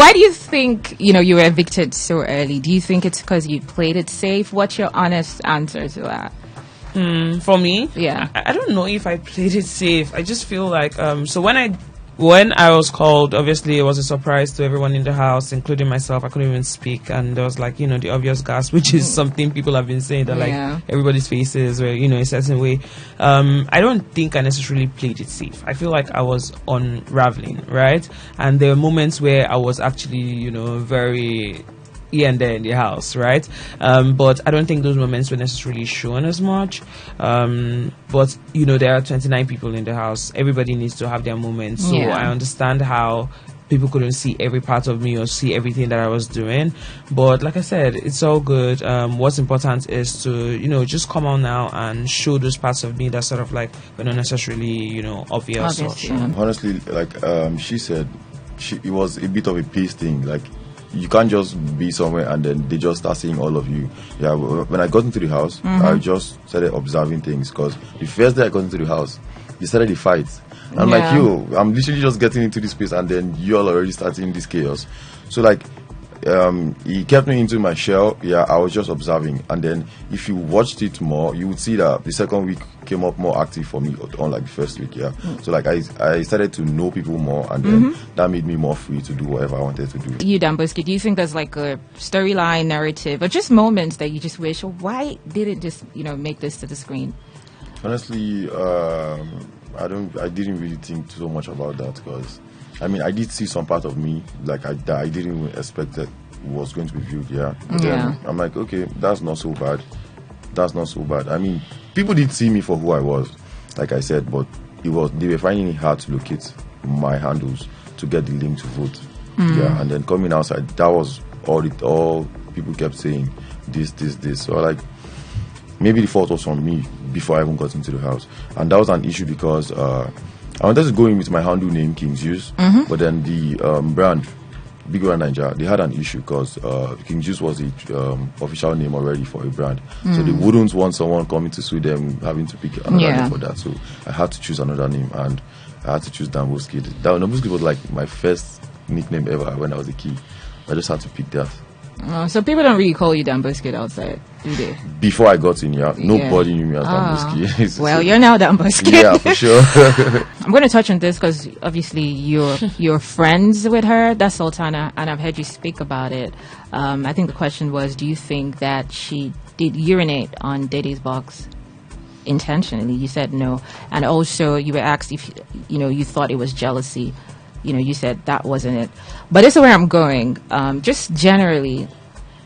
Why do you think, you were evicted so early? Do you think it's because you played it safe? What's your honest answer to that? For me, yeah, I don't know if I played it safe. I just feel like so when I was called, obviously it was a surprise to everyone in the house, including myself. I couldn't even speak, and there was like the obvious gasp, which is something people have been saying that like everybody's faces were a certain way. I don't think I necessarily played it safe. I feel like I was unraveling, right? And there were moments where I was actually very here and there in the house, right? But I don't think those moments were necessarily shown as much. But there are 29 people in the house. Everybody needs to have their moments. So I understand how people couldn't see every part of me or see everything that I was doing. But like I said, it's all good. What's important is to, just come on now and show those parts of me that sort of like were not necessarily, obvious. Honestly, like she said, it was a bit of a pace thing. Like, you can't just be somewhere and then they just start seeing all of you. Yeah, when I got into the house, I just started observing things, because the first day I got into the house, they started the fight. I'm like, I'm literally just getting into this space and then you all already starting this chaos. So like, he kept me into my shell. Yeah, I was just observing, and then if you watched it more, you would see that the second week came up more active for me, unlike the first week. So like I started to know people more, and then that made me more free to do whatever I wanted to do. You, Damboski, do you think there's like a storyline, narrative, or just moments that you just wish, why didn't just make this to the screen? Honestly, I didn't really think so much about that, because I did see some part of me like I didn't even expect that was going to be viewed. But then I'm like, okay, that's not so bad. People did see me for who I was, like I said, but they were finding it hard to locate my handles to get the link to vote. And then coming outside, that was all people kept saying, this. So like, maybe the fault was from me before I even got into the house, and that was an issue because I wanted to go in with my handle name King's Juice, but then the brand Big Brother Naija, they had an issue because King's Juice was the official name already for a brand, so they wouldn't want someone coming to sue them having to pick another name for that. So I had to choose another name, and I had to choose Damboski. Damboski was like my first nickname ever when I was a kid. I just had to pick that. So people don't really call you Damboski outside, do they? Before I got in, nobody knew me as Damboski. Well, you're now Damboski. Yeah, for sure. I'm going to touch on this because obviously you're friends with her. That's Sultana, and I've heard you speak about it. I think the question was, do you think that she did urinate on Dede's box intentionally? You said no, and also you were asked if you thought it was jealousy. You said that wasn't it. But this is where I'm going. Just generally,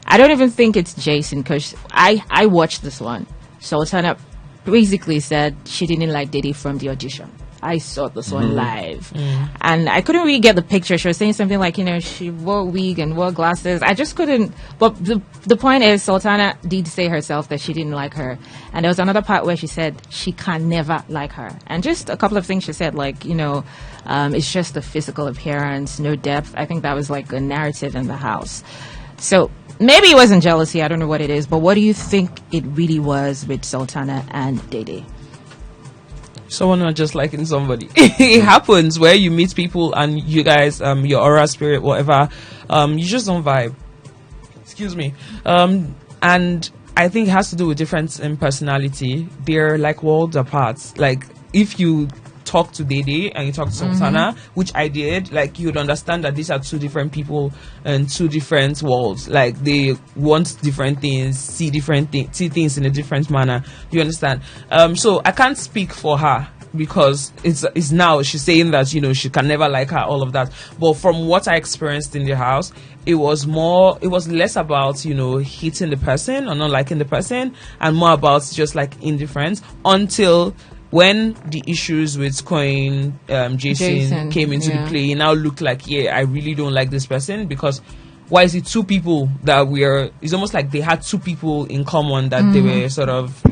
I don't even think it's Jason, because I watched this one. Sultana basically said she didn't like Dede from the audition. I saw this one live. And I couldn't really get the picture. She was saying something like, she wore a wig and wore glasses. I just couldn't. But the point is, Sultana did say herself that she didn't like her. And there was another part where she said she can never like her. And just a couple of things she said, like, it's just the physical appearance, no depth. I think that was like a narrative in the house. So maybe it wasn't jealousy. I don't know what it is. But what do you think it really was with Sultana and Dede? Someone not just liking somebody. It happens where you meet people and you guys, your aura, spirit, whatever, you just don't vibe. Excuse me. And I think it has to do with difference in personality. They're like worlds apart. Like, if you talk to Dede and you talk to Sultana, which I did, like, you'd understand that these are two different people and two different worlds. Like, they want different things, see things in a different manner. You understand? So I can't speak for her, because it's now she's saying that she can never like her, all of that. But from what I experienced in the house, it was less about hating the person or not liking the person, and more about just like indifference, until when the issues with Jason came into the play. It now looked like, I really don't like this person, because why is it two people that it's almost like they had two people in common that they were sort of,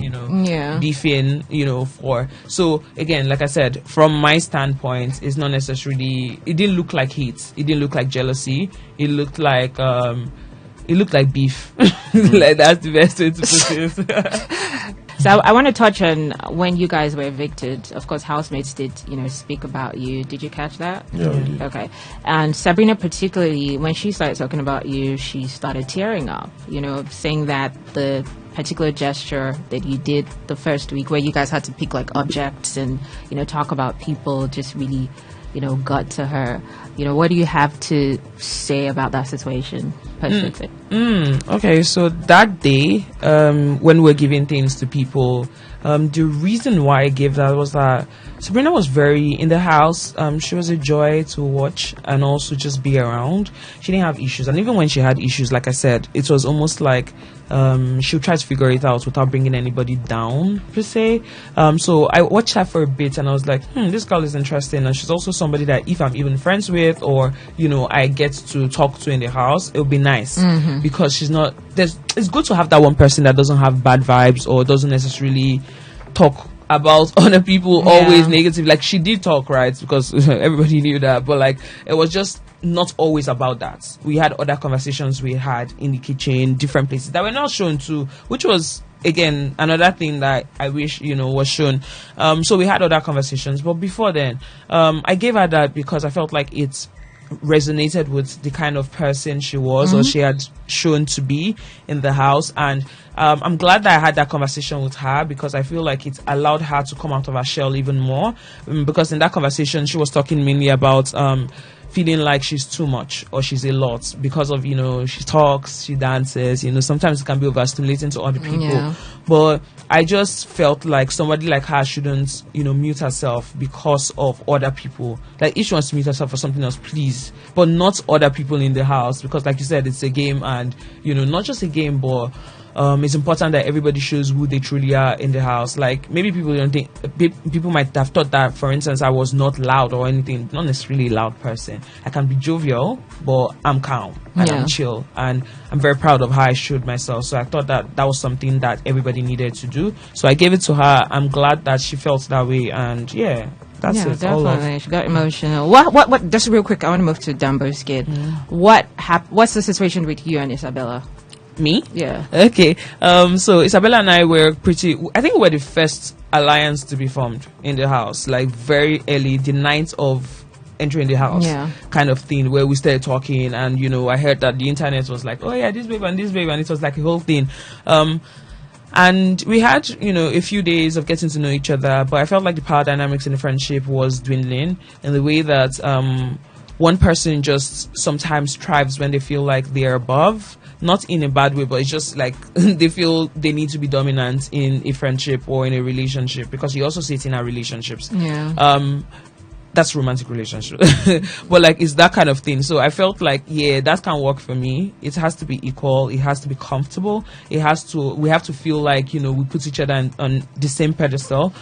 beefing, for. So again, like I said, from my standpoint, it's not necessarily, it didn't look like hate. It didn't look like jealousy. It looked like beef. Like, that's the best way to put it. So I want to touch on when you guys were evicted. Of course, housemates did, speak about you. Did you catch that? Yeah, we did. Okay. And Sabrina, particularly, when she started talking about you, she started tearing up, saying that the particular gesture that you did the first week where you guys had to pick like objects and, talk about people just really, got to her. What do you have to say about that situation personally? Okay, so that day, when we're giving things to people, the reason why I gave that was that Sabrina was very in the house. She was a joy to watch and also just be around. She didn't have issues, and even when she had issues, like I said, it was almost like she would try to figure it out without bringing anybody down per se. So I watched her for a bit, and I was like, this girl is interesting, and she's also somebody that if I'm even friends with, or I get to talk to in the house, it would be nice because she's not. It's good to have that one person that doesn't have bad vibes or doesn't necessarily talk about other people always negative. Like she did talk, right? Because everybody knew that, but like it was just not always about that. We had other conversations we had in the kitchen, different places that were not shown to, which was again another thing that I wish was shown. So we had other conversations, but before then, I gave her that because I felt like it resonated with the kind of person she was or she had shown to be in the house, and I'm glad that I had that conversation with her because I feel like it allowed her to come out of her shell even more, because in that conversation she was talking mainly about feeling like she's too much or she's a lot because of she talks, she dances, sometimes it can be overstimulating to other people, but I just felt like somebody like her shouldn't mute herself because of other people. Like if she wants to mute herself for something else, please, but not other people in the house, because like you said, it's a game, and not just a game, but it's important that everybody shows who they truly are in the house. Like maybe people don't think, people might have thought that, for instance, I was not loud or anything. Not necessarily a loud person. I can be jovial, but I'm calm and I'm chill, and I'm very proud of how I showed myself. So I thought that was something that everybody needed to do. So I gave it to her. I'm glad that she felt that way, and that's it. Definitely. She got emotional. What? Just real quick, I want to move to Dumbo's kid. What's the situation with you and Isabella? Me? Yeah. Okay. So Isabella and I were I think we were the first alliance to be formed in the house, like very early, the night of entering the house kind of thing, where we started talking, and I heard that the internet was like, oh yeah, this babe, and it was like a whole thing. And we had, a few days of getting to know each other, but I felt like the power dynamics in the friendship was dwindling in the way that one person just sometimes thrives when they feel like they're above. Not in a bad way, but it's just like they feel they need to be dominant in a friendship or in a relationship, because you also see it in our relationships. That's romantic relationship. But like it's that kind of thing. So I felt like that can work for me. It has to be equal, it has to be comfortable, we have to feel like we put each other on the same pedestal.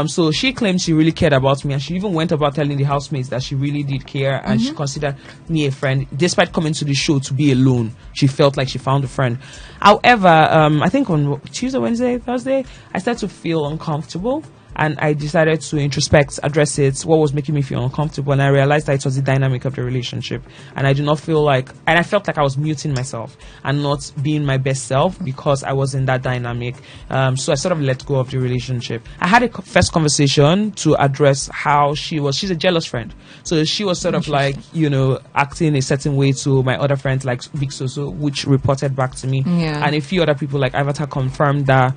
So she claimed she really cared about me, and she even went about telling the housemates that she really did care, and she considered me a friend. Despite coming to the show to be alone, she felt like she found a friend. However, I think on Tuesday, Wednesday, Thursday, I started to feel uncomfortable, and I decided to introspect, address it, what was making me feel uncomfortable, and I realized that it was the dynamic of the relationship, and I felt like I was muting myself and not being my best self because I was in that dynamic. So I sort of let go of the relationship. I had a first conversation to address how she's a jealous friend, so she was sort of like acting a certain way to my other friends, like Big Soso, which reported back to me, and a few other people like Avatar confirmed that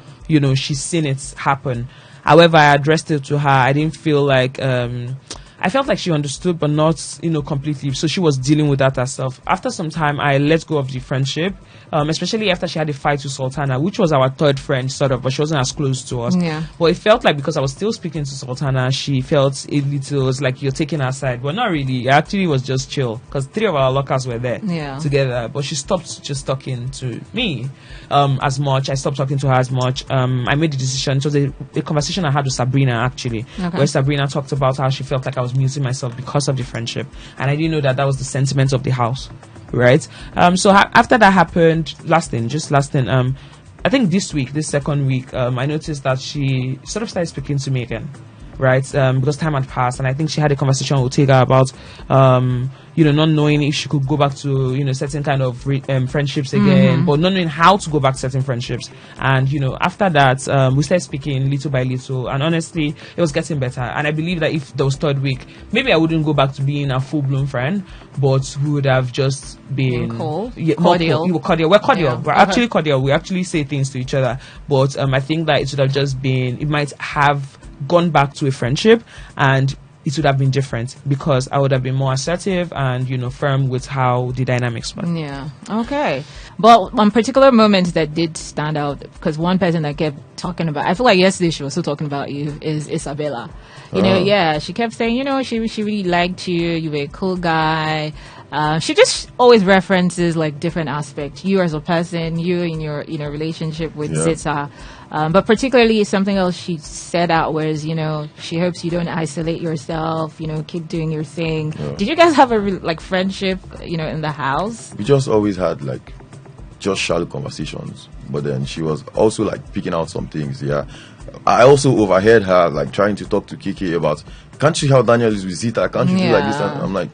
she's seen it happen. However, I addressed it to her. I didn't feel like I felt like she understood, but not completely. So she was dealing with that herself. After some time, I let go of the friendship, especially after she had a fight with Sultana, which was our third friend, sort of, but she wasn't as close to us. But it felt like because I was still speaking to Sultana, she felt a little, it was like you're taking her side, but not really. It actually was just chill, because 3 of our lockers were there together. But she stopped just talking to me as much. I stopped talking to her as much. I made the decision. It was a conversation I had with Sabrina, actually, where Sabrina talked about how she felt like I was muting myself because of the friendship, and I didn't know that was the sentiment of the house, right? So after that happened, last thing, I think this second week, I noticed that she sort of started speaking to me again. right? Because time had passed, and I think she had a conversation with Tega about not knowing if she could go back to certain kind of friendships again, but not knowing how to go back to certain friendships. And after that, we started speaking little by little, and honestly, it was getting better. And I believe that if there was third week, maybe I wouldn't go back to being a full-blown friend, but we would have just been cordial. We were cordial. We're cordial. Yeah. We're actually cordial. We actually say things to each other. But I think that it should have just been. It might have gone back to a friendship, and it would have been different because I would have been more assertive and firm with how the dynamics were. Yeah. Okay. But one particular moment that did stand out, because one person that kept talking about, I feel like yesterday she was still talking about you, is Isabella. She kept saying, she really liked you. You were a cool guy. She just always references like different aspects. You as a person, you in your relationship with Zita. But particularly something else she said out was, she hopes you don't isolate yourself, keep doing your thing. Yeah. Did you guys have a friendship, in the house? We just always had just shallow conversations. But then she was also picking out some things. Yeah. I also overheard her trying to talk to Kiki about, can't you see how Daniel is with Zita? Can't you do like this? And I'm like,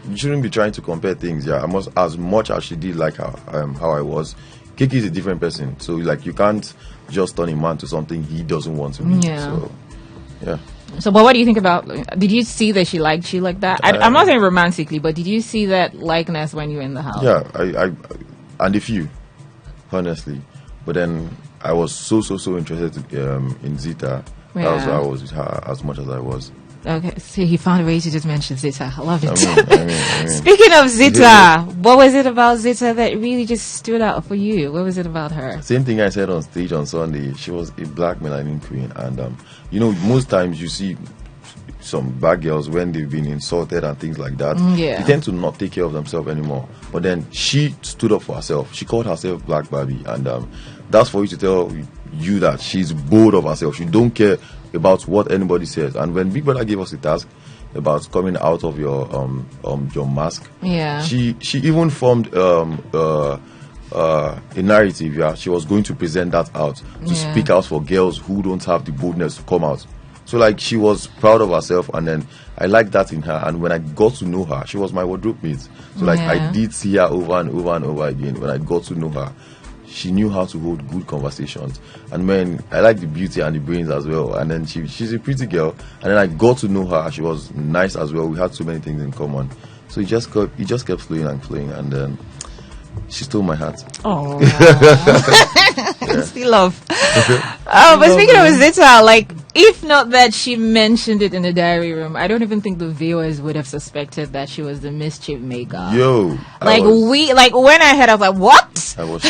you shouldn't be trying to compare things. Yeah. As much as she did like how I was, Kiki is a different person. So you can't just turn a man to something he doesn't want to be. Yeah. So, yeah. So, but what do you think about? Did you see that she liked you like that? I'm not saying romantically, but did you see that likeness when you were in the house? Yeah, I and a few, honestly. But then I was so interested in Zita. Yeah. That was why I was with her as much as I was. Okay, so he found a way to just mention Zita. I love it. I mean. Speaking of Zita, what was it about Zita that really just stood out for you? What was it about her? Same thing I said on stage on Sunday. She was a black melanin queen, and most times you see some bad girls when they've been insulted and things like that. They tend to not take care of themselves anymore. But then she stood up for herself. She called herself Black Barbie, and that's for you to tell you that she's bold of herself. She don't care about what anybody says. And when Big Brother gave us the task about coming out of your mask, she even formed a narrative. Yeah, she was going to present that out to speak out for girls who don't have the boldness to come out. So she was proud of herself, and then I liked that in her. And when I got to know her, she was my wardrobe mate. So I did see her over and over and over again. When I got to know her, she knew how to hold good conversations. And man, I like the beauty and the brains as well. And then she's a pretty girl. And then I got to know her. She was nice as well. We had so many things in common. So it just kept flowing and flowing. And then she stole my heart. Oh, still love. But speaking of Zita, if not that she mentioned it in the diary room, I don't even think the viewers would have suspected that she was the mischief maker. Yo, when I heard, I was like, what? I was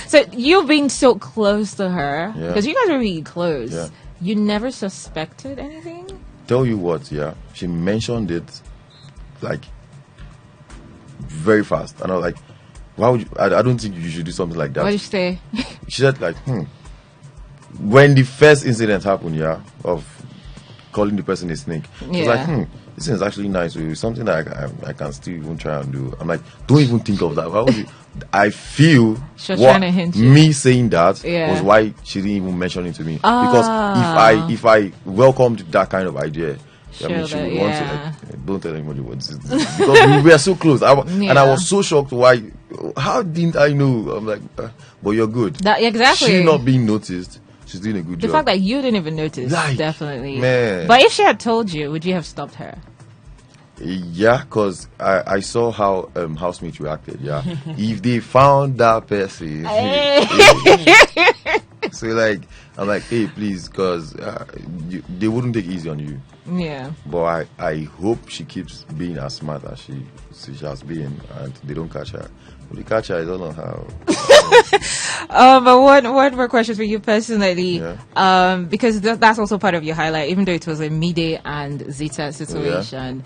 So you being so close to her, because you guys are really close, you never suspected anything? Tell you what, she mentioned it very fast, and I was like, why would you? I don't think you should do something like that. What did she say? She said when the first incident happened, of calling the person a snake, she was like, this is actually nice. It's something that I can still even try and do. I'm like, don't even think of that. Why would you? I feel me saying that was why she didn't even mention it to me. Because if I welcomed that kind of idea, she would want to don't tell anybody what this is. Because we were so close. And I was so shocked. Why? How didn't I know? I'm like, but you're good. Exactly. She not being noticed. She's doing a good job. The fact that you didn't even notice, definitely. Man. But if she had told you, would you have stopped her? Yeah, because I saw how housemates reacted. Yeah, if they found that person, so I'm like, hey, please, because they wouldn't take it easy on you. Yeah. But I hope she keeps being as smart as she has been, and they don't catch her. If they catch her, I don't know how. But one more question for you personally, because that's also part of your highlight, even though it was a Mide and Zita situation.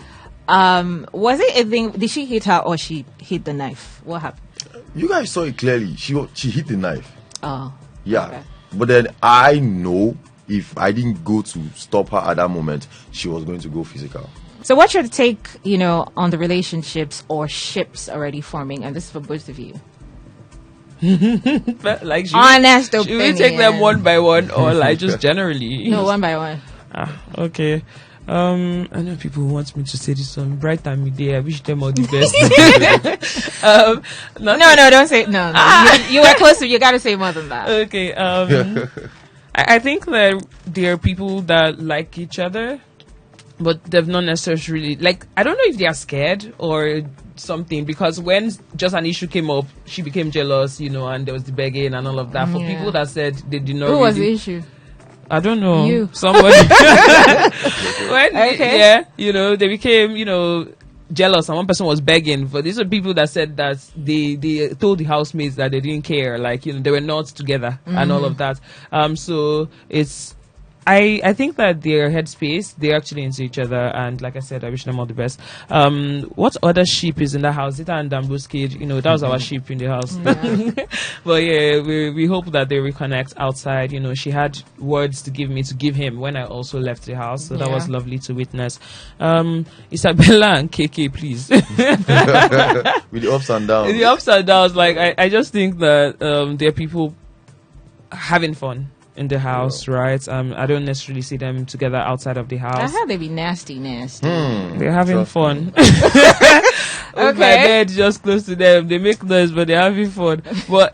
Was it a thing? Did she hit her or she hit the knife? What happened? You guys saw it clearly. She hit the knife. Oh. Yeah. Okay. But then I know if I didn't go to stop her at that moment, she was going to go physical. So what's your take, on the relationships or ships already forming? And this is for both of you. Honest opinion. Should we take them one by one or just generally? No, one by one. Okay. I know people want me to say this one. Bright and Mide, I wish them all the best. No, don't say no. You were closer. You got to say more than that. Okay. I think that there are people that like each other, but they've not necessarily like. I don't know if they are scared or something, because when just an issue came up, she became jealous, and there was the begging and all of that. For people that said they did not. Who was the issue? I don't know. You. Somebody. They became, jealous, and one person was begging. But these are people that said that they told the housemates that they didn't care, like, they were not together and all of that. So it's, I think that their headspace, they're actually into each other, and like I said, I wish them all the best. What other sheep is in the house? Zita and Dambo's kid, that was our sheep in the house. Yeah. But yeah, we hope that they reconnect outside. She had words to give him when I also left the house, so that was lovely to witness. Isabella and KK, please. With the ups and downs. The ups and downs, like I just think that there are people having fun in the house, right? I don't necessarily see them together outside of the house. I heard they be nasty. They're having fun. Okay. My bed just close to them. They make noise, but they're having fun. But